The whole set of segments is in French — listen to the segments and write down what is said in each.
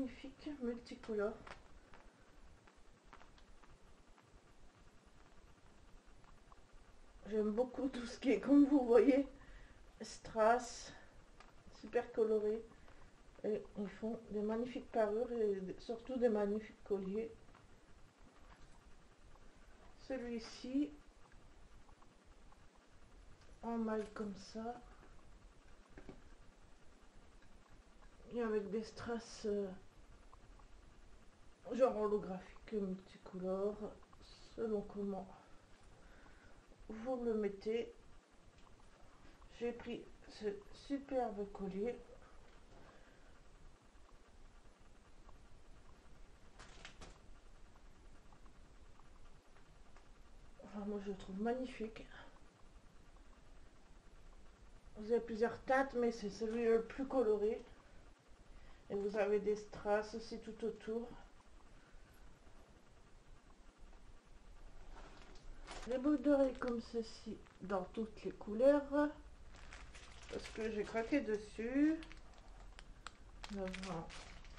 Magnifique, multicolore. J'aime beaucoup tout ce qui est, comme vous voyez, strass, super coloré. Et ils font des magnifiques parures et surtout des magnifiques colliers. Celui-ci, en maille comme ça. Et avec des strass genre holographique, multicolore, selon comment vous le mettez. J'ai pris ce superbe collier. Enfin, moi je le trouve magnifique. Vous avez plusieurs teintes, mais c'est celui le plus coloré. Et vous avez des strass aussi tout autour. Les boucles d'oreilles comme ceci, dans toutes les couleurs. Parce que j'ai craqué dessus.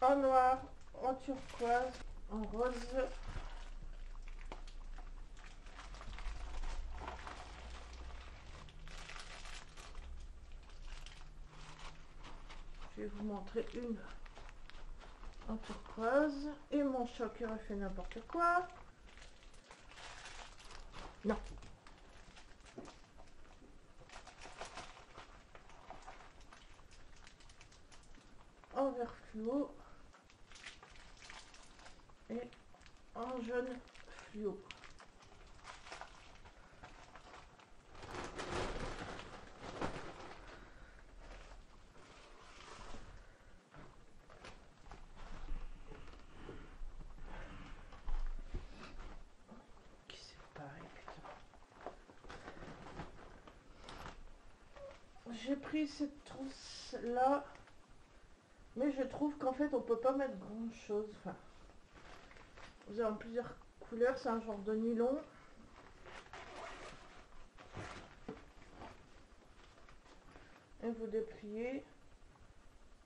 En noir, en turquoise, en rose. Je vais vous montrer une en turquoise. Et mon chat qui aurait fait n'importe quoi. Non. En vert fluo. Et en jaune fluo. J'ai pris cette trousse là, mais je trouve qu'en fait on peut pas mettre grand chose. Enfin, vous avez en plusieurs couleurs, c'est un genre de nylon. Et vous dépliez.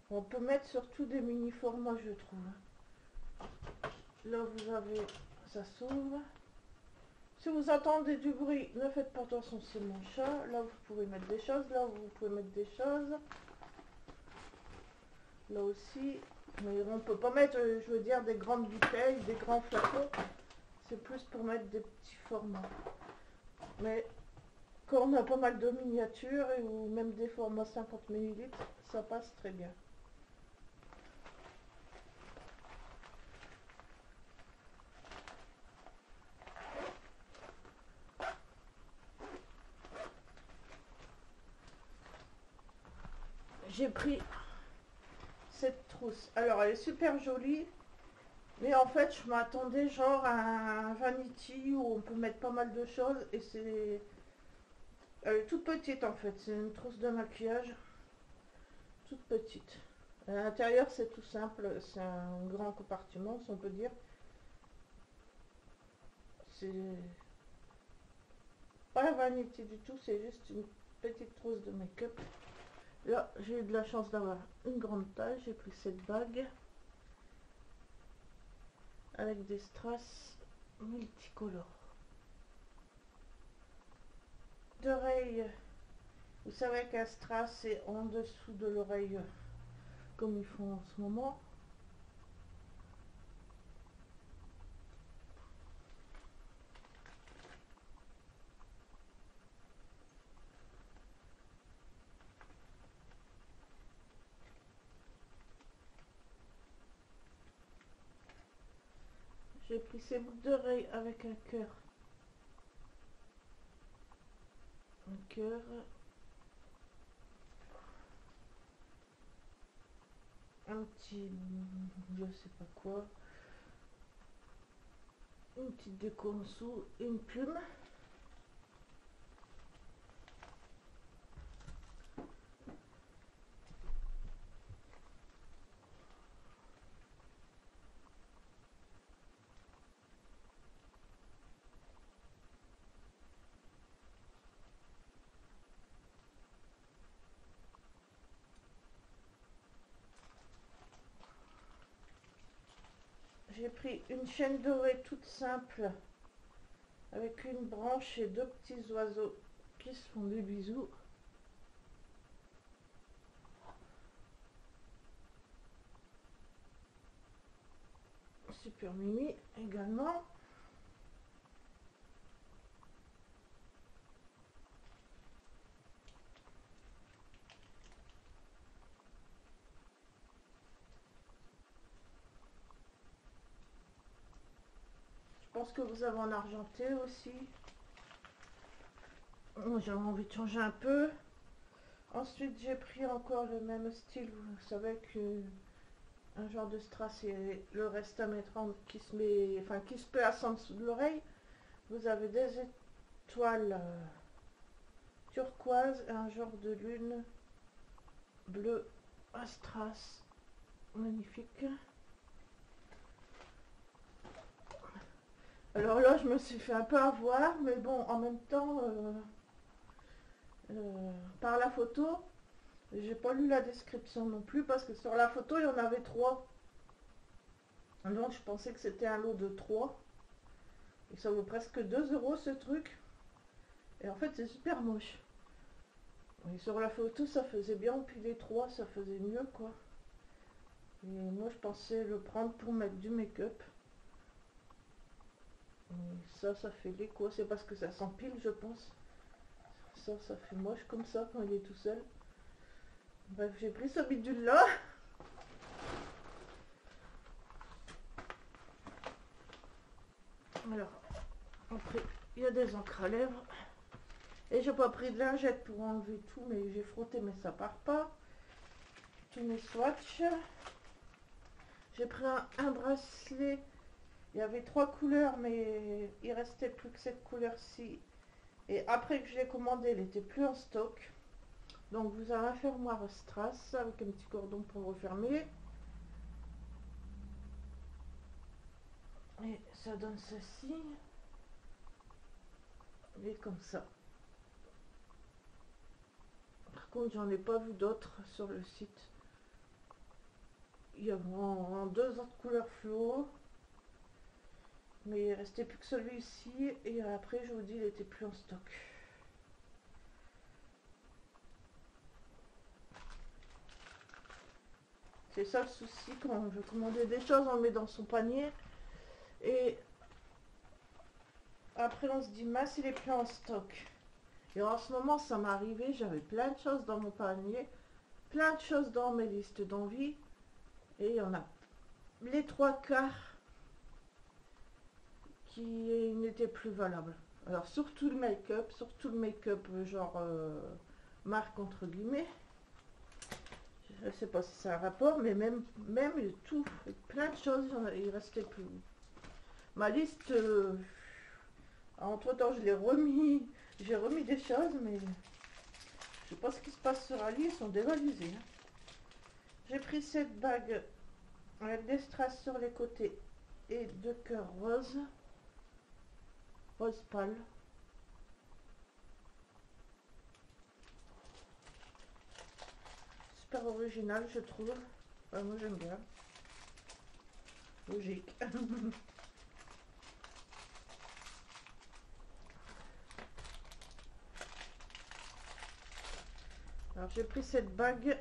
On peut mettre surtout des mini formats, je trouve. Là vous avez, ça s'ouvre. Si vous entendez du bruit, ne faites pas attention, c'est mon chat. Là vous pouvez mettre des choses, là vous pouvez mettre des choses. Là aussi, mais on peut pas mettre, je veux dire, des grandes bouteilles, des grands flacons. C'est plus pour mettre des petits formats. Mais quand on a pas mal de miniatures ou même des formats 50 ml, ça passe très bien. J'ai pris cette trousse. Alors elle est super jolie, mais en fait je m'attendais genre à un vanity où on peut mettre pas mal de choses et c'est... Elle est toute petite en fait, c'est une trousse de maquillage toute petite. À l'intérieur c'est tout simple, c'est un grand compartiment si on peut dire. C'est pas la vanity du tout, c'est juste une petite trousse de make-up. Là j'ai eu de la chance d'avoir une grande taille, j'ai pris cette bague avec des strass multicolores. D'oreille, vous savez qu'un strass c'est en dessous de l'oreille comme ils font en ce moment. J'ai pris ces boucles d'oreilles avec un cœur. Un cœur. Un petit, je sais pas quoi. Une petite déco en dessous, une plume. J'ai pris une chaîne dorée toute simple avec une branche et deux petits oiseaux qui se font des bisous. Super Mimi également. Je pense que vous avez en argenté aussi. J'avais envie de changer un peu. Ensuite, j'ai pris encore le même style, vous savez que un genre de strass et le reste à mettre qui se met, enfin qui se peut ascendre sous de l'oreille. Vous avez des étoiles turquoise et un genre de lune bleu à strass. Magnifique. Alors là, je me suis fait un peu avoir, mais bon, en même temps, par la photo, j'ai pas lu la description non plus parce que sur la photo, il y en avait 3. Donc je pensais que c'était un lot de 3. Et ça vaut presque 2 euros ce truc. Et en fait, c'est super moche. Et sur la photo, ça faisait bien, puis les 3, ça faisait mieux quoi. Et moi, je pensais le prendre pour mettre du make-up. Ça fait l'écho, c'est parce que ça s'empile, je pense. Ça fait moche comme ça quand il est tout seul. Bref, j'ai pris ce bidule là. Alors, après, il y a des encres à lèvres. Et j'ai pas pris de lingette pour enlever tout, mais j'ai frotté, mais ça part pas. Tous mes swatchs. J'ai pris un bracelet. Il y avait 3 couleurs, mais il restait plus que cette couleur-ci. Et après que je l'ai commandé, elle n'était plus en stock. Donc vous avez un fermoir strass avec un petit cordon pour refermer. Et ça donne ceci. Et comme ça. Par contre, j'en ai pas vu d'autres sur le site. Il y a en 2 autres couleurs fluo. Mais il restait plus que celui-ci. Et après, je vous dis, il était plus en stock. C'est ça le souci quand je commandais des choses, on le met dans son panier. Et après, on se dit, mince, il est plus en stock. Et en ce moment, ça m'est arrivé, j'avais plein de choses dans mon panier, plein de choses dans mes listes d'envie. Et il y en a les 3 quarts qui n'étaient plus valables. Alors, surtout le make-up, genre marque entre guillemets. Je ne sais pas si c'est un rapport, mais même tout, plein de choses, il restait plus. Ma liste, entre temps, j'ai remis des choses, mais je sais pas ce qui se passe sur Ali, ils sont dévalisés. Hein. J'ai pris cette bague avec des strass sur les côtés et 2 cœurs roses, rose pâle. Super original, je trouve. Enfin, moi, j'aime bien. Logique. Alors, j'ai pris cette bague.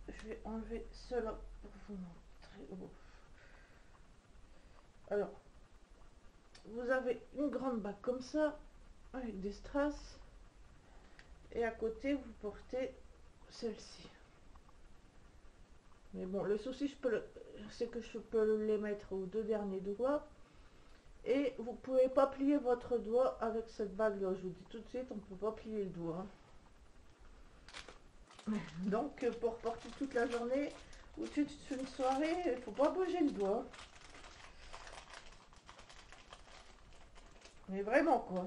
Je vais enlever cela pour vous montrer. Alors, vous avez une grande bague comme ça, avec des strass. Et à côté, vous portez celle-ci. Mais bon, le souci, c'est que je peux les mettre aux 2 derniers doigts. Et vous pouvez pas plier votre doigt avec cette bague là. Je vous dis tout de suite, on ne peut pas plier le doigt. Donc, pour porter toute la journée ou toute une soirée, il ne faut pas bouger le doigt. Mais vraiment quoi.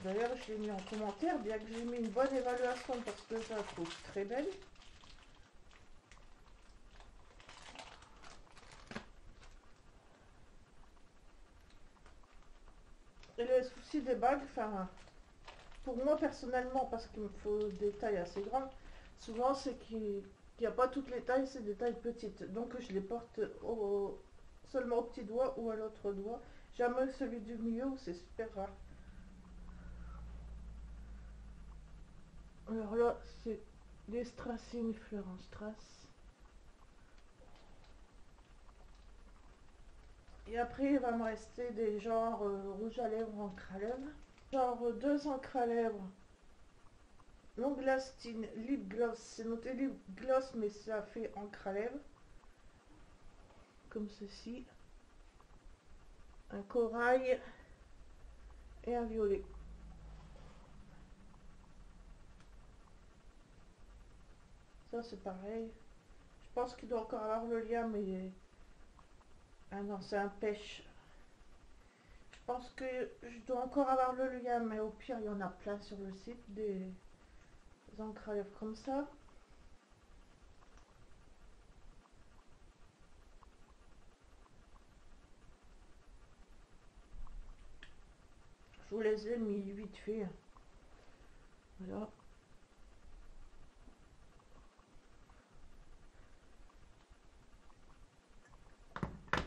D'ailleurs, je l'ai mis en commentaire, bien que j'ai mis une bonne évaluation parce que je la trouve très belle. Et le souci des bagues, enfin, pour moi personnellement, parce qu'il me faut des tailles assez grandes, souvent c'est qu'ils Il n'y a pas toutes les tailles, c'est des tailles petites. Donc je les porte seulement au petit doigt ou à l'autre doigt. Jamais celui du milieu où c'est super rare. Alors là, c'est des Strassini fleurs en strass. Et après, il va me rester des genres rouge à lèvres, encre à lèvres. Genre deux encres à lèvres. Long lasting lip gloss. C'est noté lip gloss, mais ça fait encre à lèvres. Comme ceci. Un corail et un violet. Ça, c'est pareil. Je pense qu'il doit encore avoir le lien, mais... Ah non, c'est un pêche. Je pense que je dois encore avoir le lien, mais au pire, il y en a plein sur le site, des encres à lèvres comme ça. Je vous les ai mis vite fait. Voilà.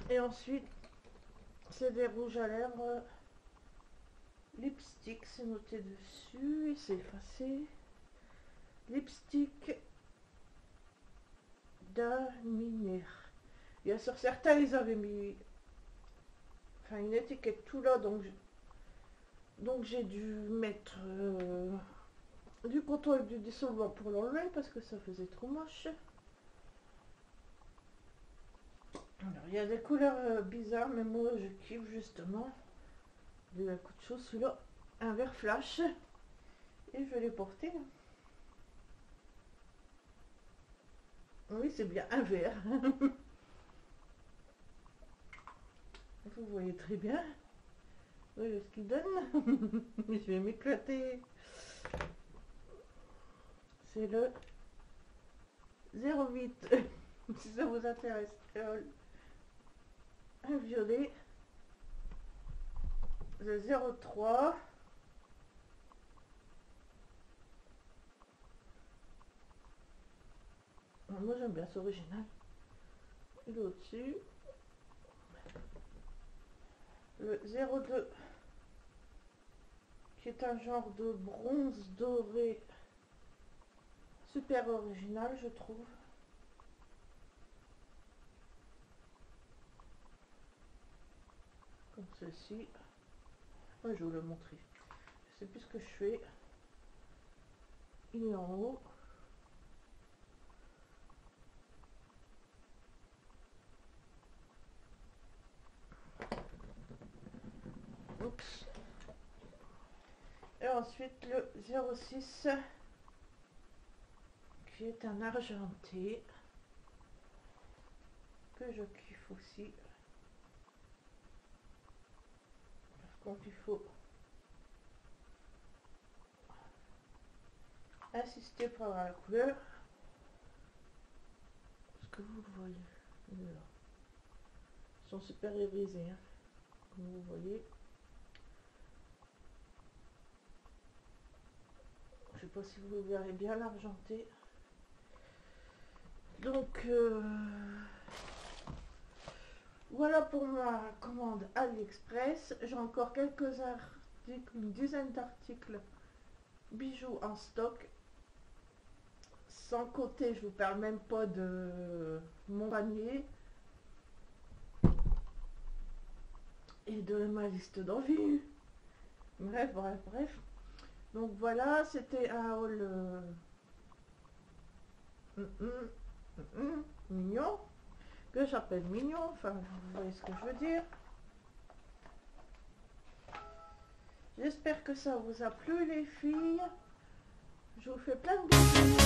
Et ensuite, c'est des rouges à lèvres lipstick, c'est noté dessus et c'est effacé. Lipstick d'Aminaire. Il y a sur certains, ils avaient mis une étiquette tout là, donc j'ai dû mettre du coton et du dissolvant pour l'enlever parce que ça faisait trop moche. Alors, il y a des couleurs bizarres, mais moi je kiffe justement. Il y a un coup de chaud, celui-là, un vert flash. Et je vais les porter. Oui, c'est bien un vert. Vous voyez très bien. Oui, ce qu'il donne. Je vais m'éclater. C'est le 08. Si ça vous intéresse. Un violet. Le 03. Moi j'aime bien, c'est original. Il est au-dessus. Le 02. Qui est un genre de bronze doré. Super original, je trouve. Comme ceci. Moi, je vais vous le montrer. Je sais plus ce que je fais. Il est en haut. Oups. Et ensuite le 06 qui est un argenté que je kiffe aussi. Par contre, il faut insister pour avoir la couleur. Est-ce que vous le voyez? Là. Ils sont super irisés, hein, comme vous voyez. Je sais pas si vous verrez bien l'argenté. Donc voilà pour ma commande AliExpress. J'ai encore quelques articles, une dizaine d'articles bijoux en stock. Sans côté, je vous parle même pas de mon panier et de ma liste d'envie. Bref. Donc voilà, c'était un haul mignon, que j'appelle mignon, enfin vous voyez ce que je veux dire. J'espère que ça vous a plu les filles. Je vous fais plein de bisous.